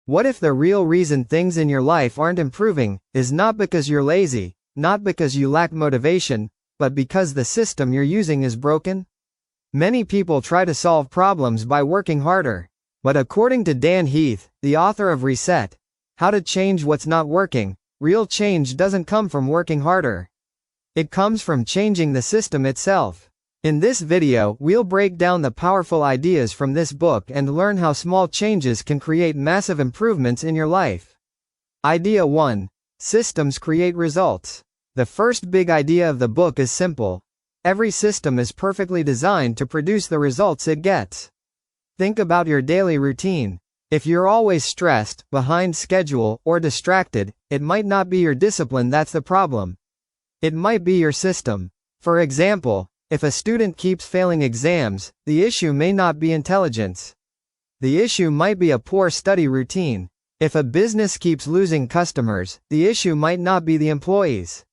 What if the real reason things in your life aren't improving is not because you're lazy, not because you lack motivation, but because the system you're using is broken? Many people try to solve problems by working harder. But according to Dan Heath, the author of Reset, How to Change What's Not Working, real change doesn't come from working harder. It comes from changing the system itself. In this video, we'll break down the powerful ideas from this book and learn how small changes can create massive improvements in your life. Idea 1. Systems create results. The first big idea of the book is simple. Every system is perfectly designed to produce the results it gets. Think about your daily routine. If you're always stressed, behind schedule, or distracted, it might not be your discipline that's the problem. It might be your system. For example, if a student keeps failing exams, the issue may not be intelligence. The issue might be a poor study routine. If a business keeps losing customers, the issue might not be the employees.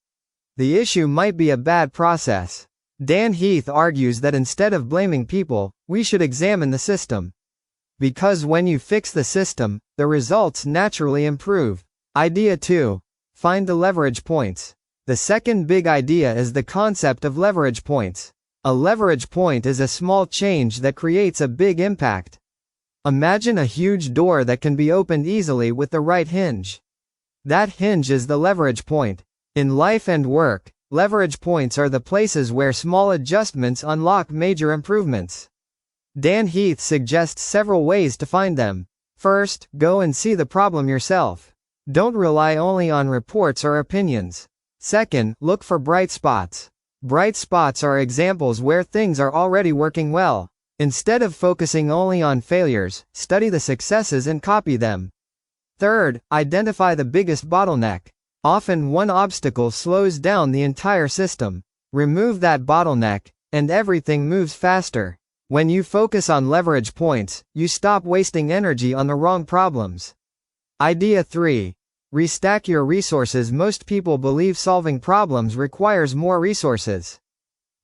The issue might be a bad process. Dan Heath argues that instead of blaming people, we should examine the system. Because when you fix the system, the results naturally improve. Idea 2. Find the leverage points. The second big idea is the concept of leverage points. A leverage point is a small change that creates a big impact. Imagine a huge door that can be opened easily with the right hinge. That hinge is the leverage point. In life and work, leverage points are the places where small adjustments unlock major improvements. Dan Heath suggests several ways to find them. First, go and see the problem yourself. Don't rely only on reports or opinions. Second, look for bright spots. Bright spots are examples where things are already working well. Instead of focusing only on failures, study the successes and copy them. Third, identify the biggest bottleneck. Often one obstacle slows down the entire system. Remove that bottleneck, and everything moves faster. When you focus on leverage points, you stop wasting energy on the wrong problems. Idea 3. Restack your resources. Most people believe solving problems requires more resources.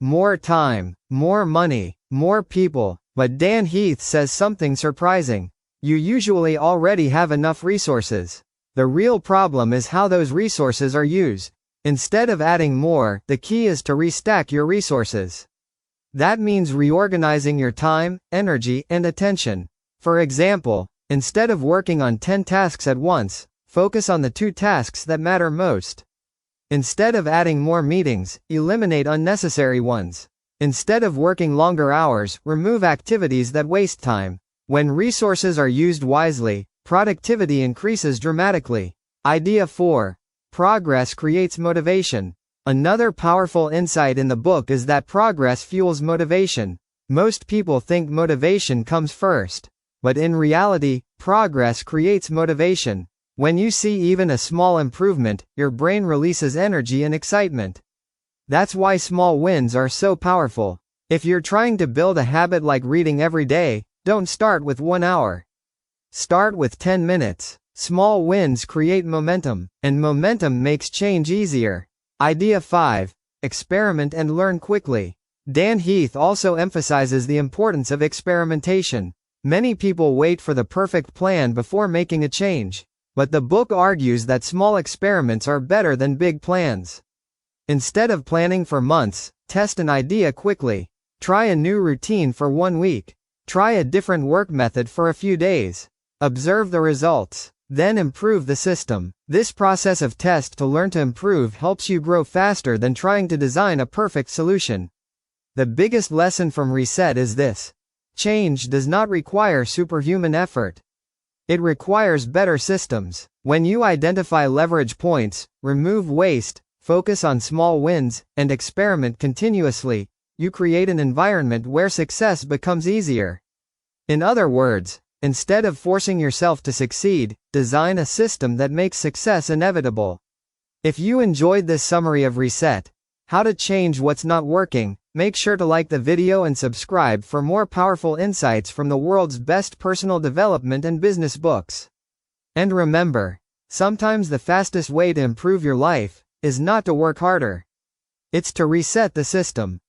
More time, more money, more people, but Dan Heath says something surprising. You usually already have enough resources. The real problem is how those resources are used. Instead of adding more, the key is to restack your resources. That means reorganizing your time, energy, and attention. For example, instead of working on 10 tasks at once, focus on the 2 tasks that matter most. Instead of adding more meetings, eliminate unnecessary ones. Instead of working longer hours, remove activities that waste time. When resources are used wisely, productivity increases dramatically. Idea 4. Progress creates motivation. Another powerful insight in the book is that progress fuels motivation. Most people think motivation comes first. But in reality, progress creates motivation. When you see even a small improvement, your brain releases energy and excitement. That's why small wins are so powerful. If you're trying to build a habit like reading every day, don't start with 1 hour. Start with 10 minutes. Small wins create momentum, and momentum makes change easier. Idea 5. Experiment and learn quickly. Dan Heath also emphasizes the importance of experimentation. Many people wait for the perfect plan before making a change. But the book argues that small experiments are better than big plans. Instead of planning for months, test an idea quickly. Try a new routine for 1 week. Try a different work method for a few days. Observe the results. Then improve the system. This process of test to learn to improve helps you grow faster than trying to design a perfect solution. The biggest lesson from Reset is this. Change does not require superhuman effort. It requires better systems. When you identify leverage points, remove waste, focus on small wins, and experiment continuously, you create an environment where success becomes easier. In other words, instead of forcing yourself to succeed, design a system that makes success inevitable. If you enjoyed this summary of Reset, How to Change What's Not Working, make sure to like the video and subscribe for more powerful insights from the world's best personal development and business books. And remember, sometimes the fastest way to improve your life is not to work harder. It's to reset the system.